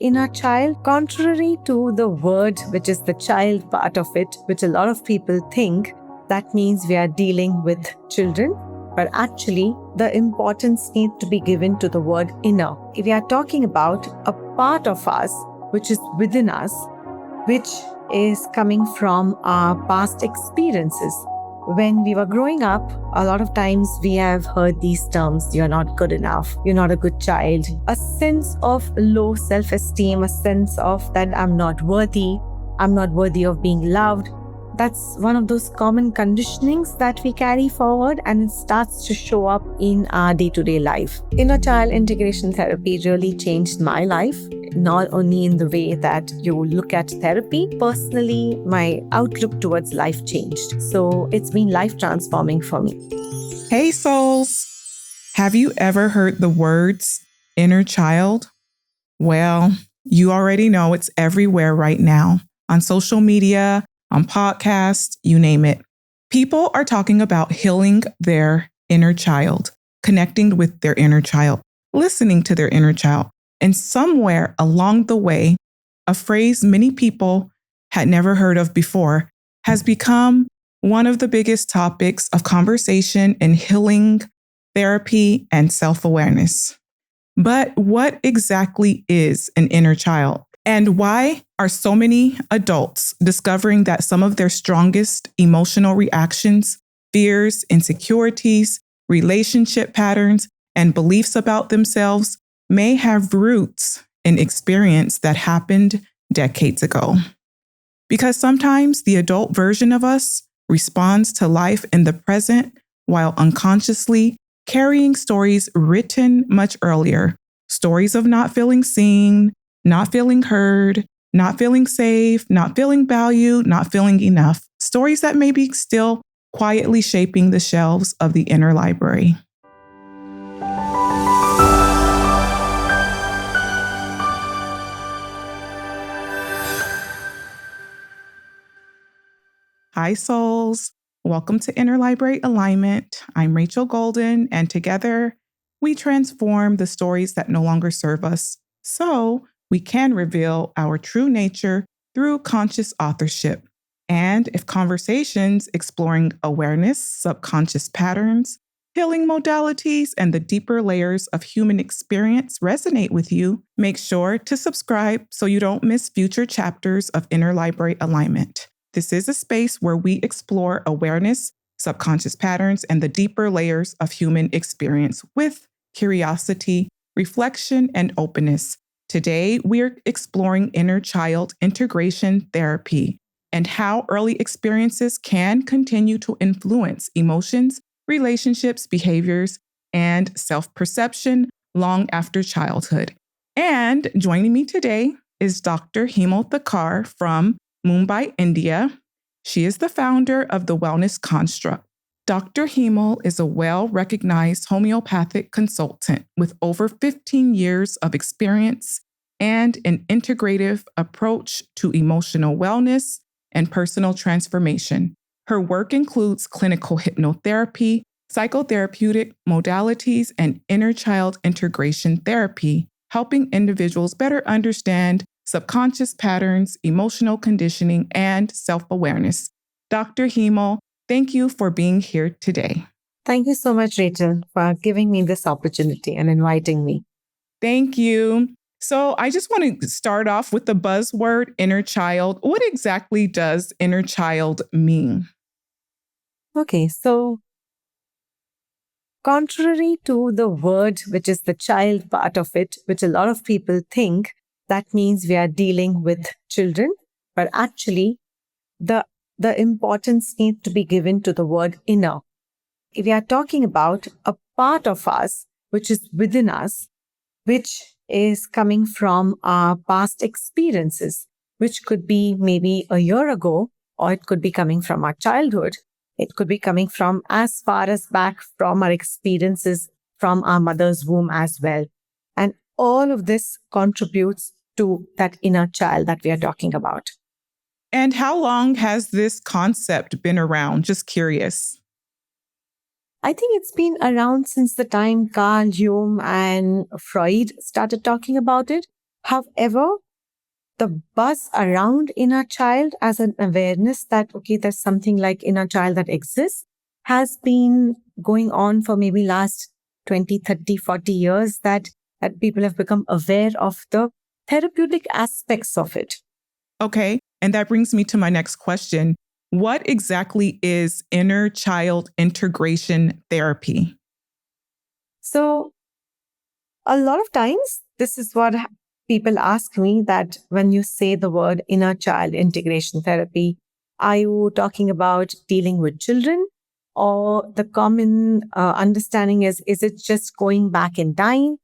Inner child, contrary to the word, which is the child part of it, which a lot of people think that means we are dealing with children. But actually, the importance needs to be given to the word inner. If we are talking about a part of us which is within us, which is coming from our past experiences. When we were growing up, a lot of times we have heard these terms: you're not good enough, you're not a good child, a sense of low self-esteem, a sense of that I'm not worthy of being loved. That's one of those common conditionings that we carry forward, and it starts to show up in our day-to-day life. Inner child integration therapy really changed my life, not only in the way that you look at therapy. Personally, my outlook towards life changed. So it's been life transforming for me. Hey, souls. Have you ever heard the words inner child? Well, you already know it's everywhere right now, on social media, on podcasts, you name it. People are talking about healing their inner child, connecting with their inner child, listening to their inner child. And somewhere along the way, a phrase many people had never heard of before has become one of the biggest topics of conversation in healing, therapy, and self-awareness. But what exactly is an inner child? And why are so many adults discovering that some of their strongest emotional reactions, fears, insecurities, relationship patterns, and beliefs about themselves may have roots in experience that happened decades ago? Because sometimes the adult version of us responds to life in the present while unconsciously carrying stories written much earlier, stories of not feeling seen, not feeling heard, not feeling safe, not feeling valued, not feeling enough, stories that may be still quietly shaping the shelves of the inner library. Hi, souls. Welcome to Inner Library Alignment. I'm Rachel Golden, and together we transform the stories that no longer serve us so we can reveal our true nature through conscious authorship. And if conversations exploring awareness, subconscious patterns, healing modalities, and the deeper layers of human experience resonate with you, make sure to subscribe so you don't miss future chapters of Inner Library Alignment. This is a space where we explore awareness, subconscious patterns, and the deeper layers of human experience with curiosity, reflection, and openness. Today, we're exploring inner child integration therapy and how early experiences can continue to influence emotions, relationships, behaviors, and self-perception long after childhood. And joining me today is Dr. Hemal Thakkar from Mumbai, India. She is the founder of the Wellness Construct. Dr. Hemal is a well-recognized homeopathic consultant with over 15 years of experience and an integrative approach to emotional wellness and personal transformation. Her work includes clinical hypnotherapy, psychotherapeutic modalities, and inner child integration therapy, helping individuals better understand subconscious patterns, emotional conditioning, and self-awareness. Dr. Hemal, thank you for being here today. Thank you so much, Rachel, for giving me this opportunity and inviting me. Thank you. So I just want to start off with the buzzword inner child. What exactly does inner child mean? Okay, so contrary to the word, which is the child part of it, which a lot of people think that means we are dealing with children, but actually the importance needs to be given to the word inner. If we are talking about a part of us which is within us, which is coming from our past experiences, which could be maybe a year ago, or it could be coming from our childhood. It could be coming from as far as back from our experiences from our mother's womb as well. And all of this contributes to that inner child that we are talking about. And how long has this concept been around? Just curious. I think it's been around since the time Carl Jung and Freud started talking about it. However, the buzz around inner child as an awareness that, okay, there's something like inner child that exists has been going on for maybe last 20, 30, 40 years that people have become aware of the therapeutic aspects of it. Okay. And that brings me to my next question. What exactly is inner child integration therapy? So a lot of times, this is what people ask me, that when you say the word inner child integration therapy, are you talking about dealing with children? Or the common understanding is it just going back in time?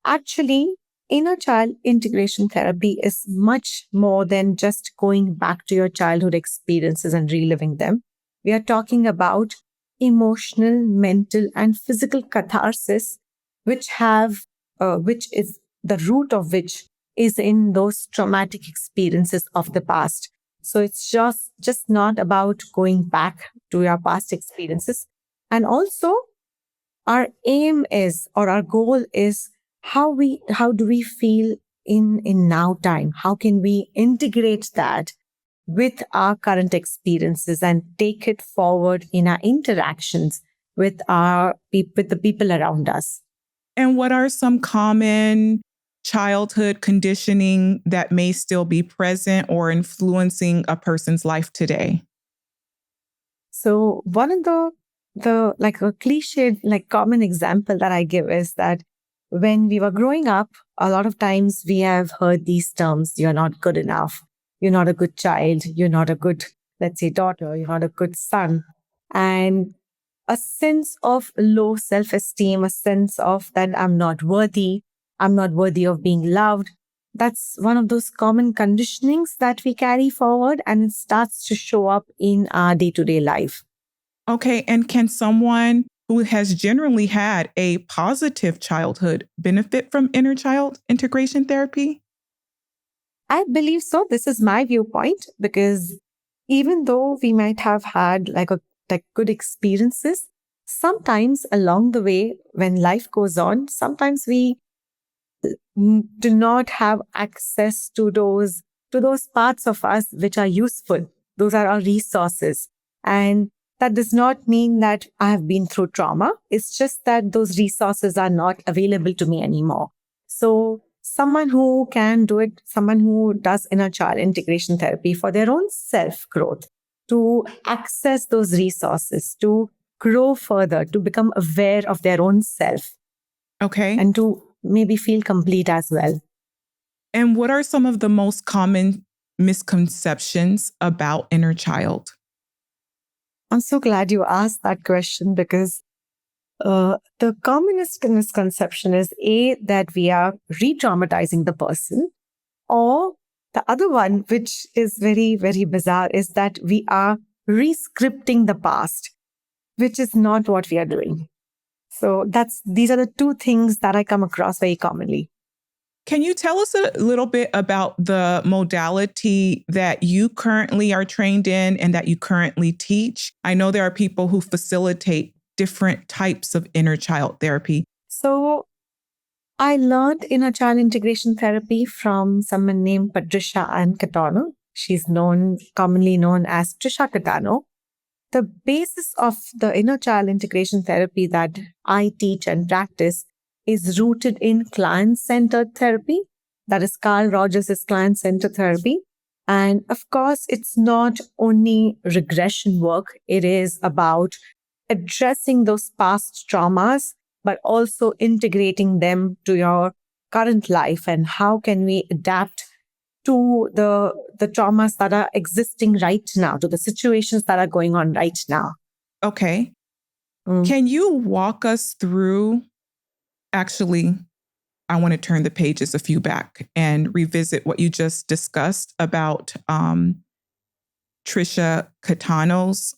Actually, inner child integration therapy is much more than just going back to your childhood experiences and reliving them. We are talking about emotional, mental, and physical catharsis, which is the root of which is in those traumatic experiences of the past. So it's just not about going back to your past experiences. And also, our aim is, or our goal is, how do we feel in now time? How can we integrate that with our current experiences and take it forward in our interactions with with the people around us? And what are some common childhood conditioning that may still be present or influencing a person's life today? So one of the like a cliched, like common example that I give is that when we were growing up, a lot of times we have heard these terms: you're not good enough, you're not a good child, you're not a good, let's say, daughter, you're not a good son. And a sense of low self-esteem, a sense of that I'm not worthy of being loved. That's one of those common conditionings that we carry forward, and it starts to show up in our day-to-day life. Okay. And can someone who has generally had a positive childhood benefit from inner child integration therapy? I believe so. This is my viewpoint, because even though we might have had like good experiences, sometimes along the way when life goes on, sometimes we do not have access to those parts of us which are useful. Those are our resources. And that does not mean that I have been through trauma. It's just that those resources are not available to me anymore. So someone who can do it, someone who does inner child integration therapy for their own self growth, to access those resources, to grow further, to become aware of their own self, Okay. and to maybe feel complete as well. And what are some of the most common misconceptions about inner child? I'm so glad you asked that question, because the commonest misconception is that we are re traumatizing the person, or the other one, which is very, very bizarre, is that we are re-scripting the past, which is not what we are doing. So these are the two things that I come across very commonly. Can you tell us a little bit about the modality that you currently are trained in and that you currently teach? I know there are people who facilitate different types of inner child therapy. So I learned inner child integration therapy from someone named Patricia Ann Catano. She's commonly known as Trisha Catano. The basis of the inner child integration therapy that I teach and practice is rooted in client-centered therapy. That is Carl Rogers' client-centered therapy. And of course, it's not only regression work. It is about addressing those past traumas, but also integrating them to your current life, and how can we adapt to the traumas that are existing right now, to the situations that are going on right now. Okay. Mm. Can you walk us through? Actually, I want to turn the pages a few back and revisit what you just discussed about Trisha Catano's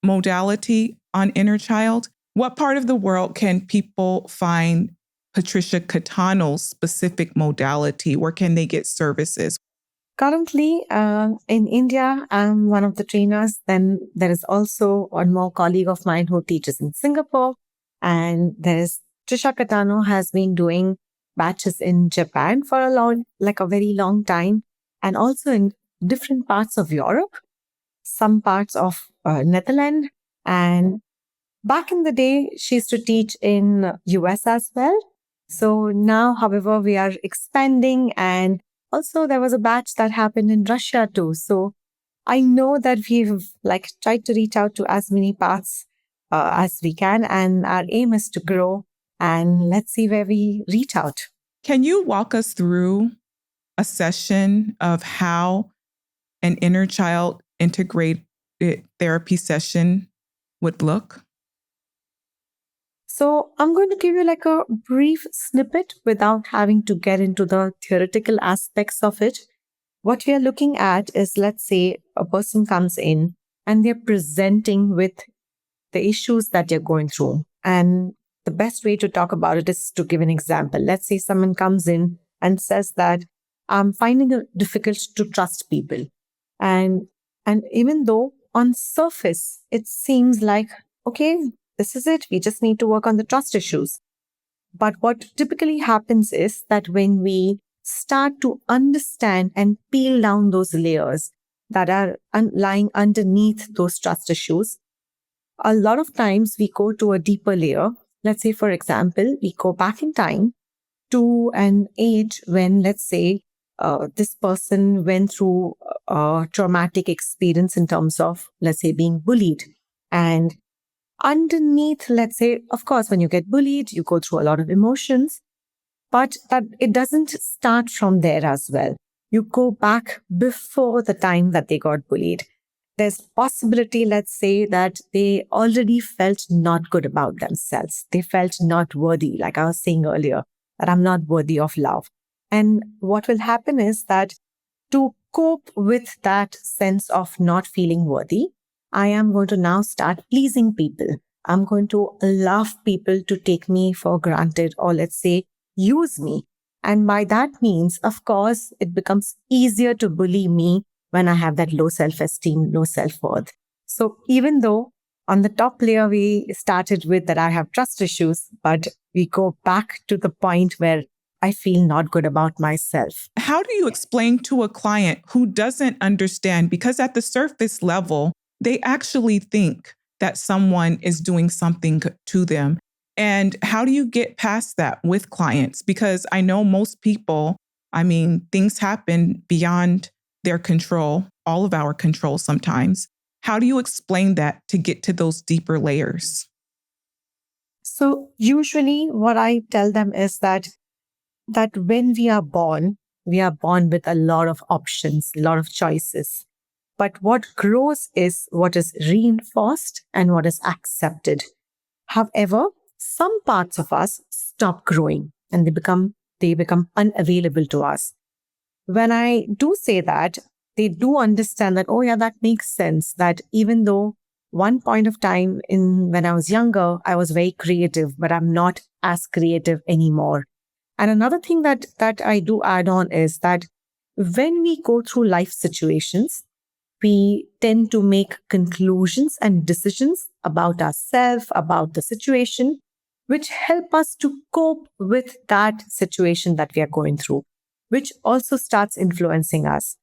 modality on inner child. What part of the world can people find Patricia Catano's specific modality? Where can they get services? Currently, in India, I'm one of the trainers. Then there is also one more colleague of mine who teaches in Singapore. And there's Trisha Catano has been doing batches in Japan for a very long time, and also in different parts of Europe, some parts of Netherlands, and back in the day, she used to teach in US as well. So now, however, we are expanding, and also there was a batch that happened in Russia too. So I know that we've tried to reach out to as many parts as we can, and our aim is to grow. And let's see where we reach out. Can you walk us through a session of how an inner child integrated therapy session would look? So I'm going to give you a brief snippet without having to get into the theoretical aspects of it. What we are looking at is, let's say a person comes in and they're presenting with the issues that you're going through. And the best way to talk about it is to give an example. Let's say someone comes in and says that I'm finding it difficult to trust people. And even though on surface it seems like, okay, this is it. We just need to work on the trust issues. But what typically happens is that when we start to understand and peel down those layers that are lying underneath those trust issues, a lot of times we go to a deeper layer. Let's say, for example, we go back in time to an age when, let's say, this person went through a traumatic experience in terms of, let's say, being bullied. And underneath, let's say, of course, when you get bullied, you go through a lot of emotions, but that it doesn't start from there as well. You go back before the time that they got bullied. There's possibility, let's say, that they already felt not good about themselves. They felt not worthy, like I was saying earlier, that I'm not worthy of love. And what will happen is that to cope with that sense of not feeling worthy, I am going to now start pleasing people. I'm going to allow people to take me for granted, or let's say, use me. And by that means, of course, it becomes easier to bully me when I have that low self-esteem, low self-worth. So even though on the top layer, we started with that I have trust issues, but we go back to the point where I feel not good about myself. How do you explain to a client who doesn't understand? Because at the surface level, they actually think that someone is doing something to them. And how do you get past that with clients? Because I know most people, things happen beyond their control, all of our control sometimes. How do you explain that to get to those deeper layers? So usually what I tell them is that when we are born with a lot of options, a lot of choices. But what grows is what is reinforced and what is accepted. However, some parts of us stop growing and they become unavailable to us. When I do say that, they do understand that, oh yeah, that makes sense. That even though one point of time when I was younger, I was very creative, but I'm not as creative anymore. And another thing that I do add on is that when we go through life situations, we tend to make conclusions and decisions about ourselves, about the situation, which help us to cope with that situation that we are going through, which also starts influencing us.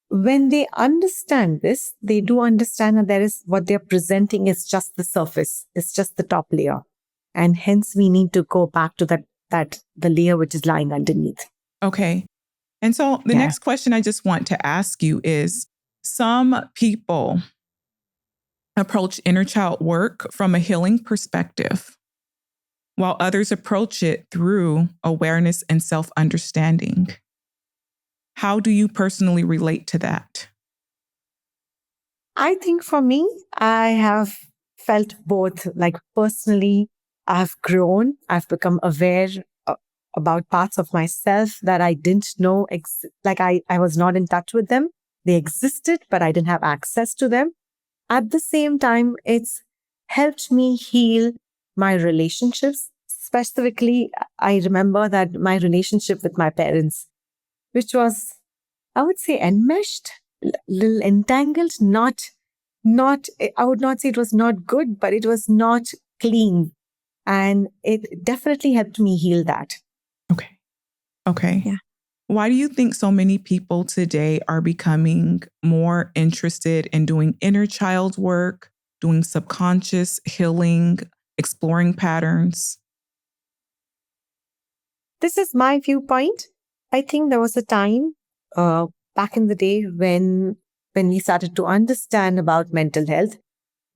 When they understand this, they do understand that what they're presenting is just the surface, it's just the top layer. And hence we need to go back to the layer which is lying underneath. Okay. And so the next question I just want to ask you is, some people approach inner child work from a healing perspective, while others approach it through awareness and self-understanding. How do you personally relate to that? I think for me, I have felt both. Like personally, I've grown, I've become aware about parts of myself that I didn't know, I was not in touch with them. They existed, but I didn't have access to them. At the same time, it's helped me heal my relationships. Specifically, I remember that my relationship with my parents, which was, I would say, enmeshed, little entangled, I would not say it was not good, but it was not clean. And it definitely helped me heal that. Okay. Yeah. Why do you think so many people today are becoming more interested in doing inner child work, doing subconscious healing, exploring patterns? This is my viewpoint. I think there was a time back in the day when we started to understand about mental health,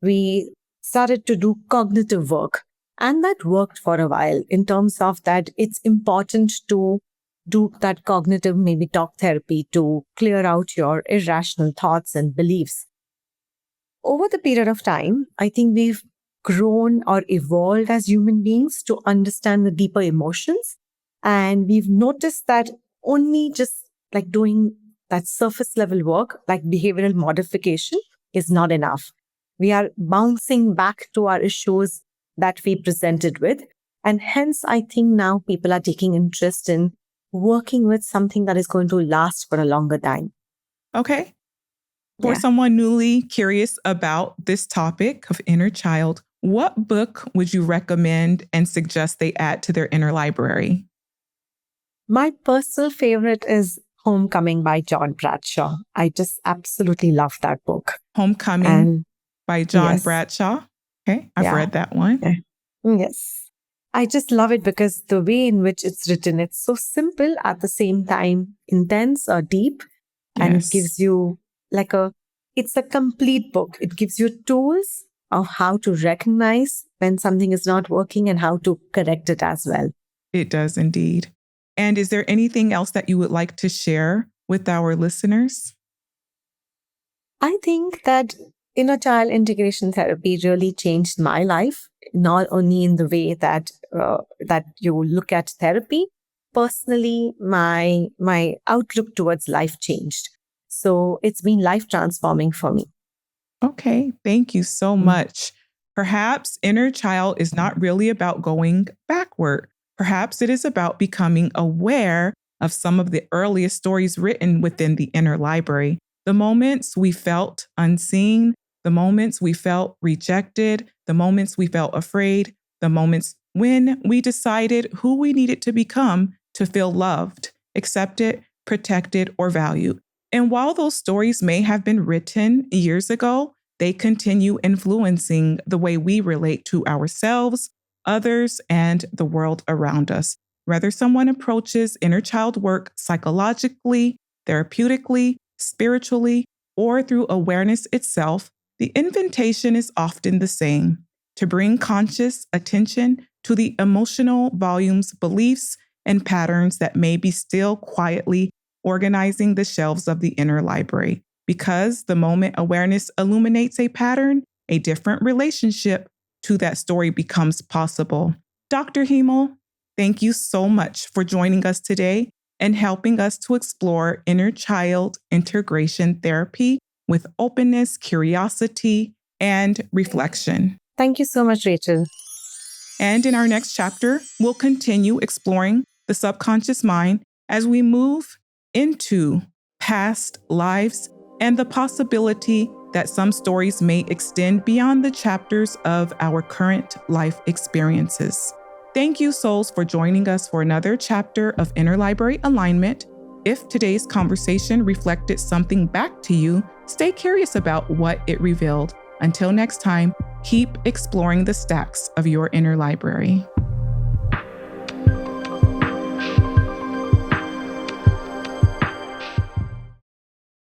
we started to do cognitive work. And that worked for a while in terms of that it's important to do that cognitive, maybe talk therapy to clear out your irrational thoughts and beliefs. Over the period of time, I think we've grown or evolved as human beings to understand the deeper emotions. And we've noticed that only just like doing that surface level work, like behavioral modification, is not enough. We are bouncing back to our issues that we presented with. And hence, I think now people are taking interest in working with something that is going to last for a longer time. Okay. For Yeah. someone newly curious about this topic of inner child, what book would you recommend and suggest they add to their inner library? My personal favorite is Homecoming by John Bradshaw. I just absolutely love that book. Homecoming And by John yes, Bradshaw. Okay, I've yeah, read that one. yeah, yes. I just love it because the way in which it's written, it's so simple at the same time, intense or deep, and it Yes, gives you it's a complete book. It gives you tools of how to recognize when something is not working and how to correct it as well. it does indeed. And is there anything else that you would like to share with our listeners? I think that inner child integration therapy really changed my life, not only in the way that that you look at therapy. Personally, my outlook towards life changed. So it's been life transforming for me. Okay, thank you so Mm. much. Perhaps inner child is not really about going backward. Perhaps it is about becoming aware of some of the earliest stories written within the inner library. The moments we felt unseen, the moments we felt rejected, the moments we felt afraid, the moments when we decided who we needed to become to feel loved, accepted, protected, or valued. And while those stories may have been written years ago, they continue influencing the way we relate to ourselves, others, and the world around us. Whether someone approaches inner child work psychologically, therapeutically, spiritually, or through awareness itself, the invitation is often the same: to bring conscious attention to the emotional volumes, beliefs, and patterns that may be still quietly organizing the shelves of the inner library. Because the moment awareness illuminates a pattern, a different relationship to that story becomes possible. Dr. Hemal, thank you so much for joining us today and helping us to explore inner child integration therapy with openness, curiosity, and reflection. Thank you so much, Rachel. And in our next chapter, we'll continue exploring the subconscious mind as we move into past lives and the possibility that some stories may extend beyond the chapters of our current life experiences. Thank you, souls, for joining us for another chapter of Inner Library Alignment. If today's conversation reflected something back to you, stay curious about what it revealed. Until next time, keep exploring the stacks of your inner library.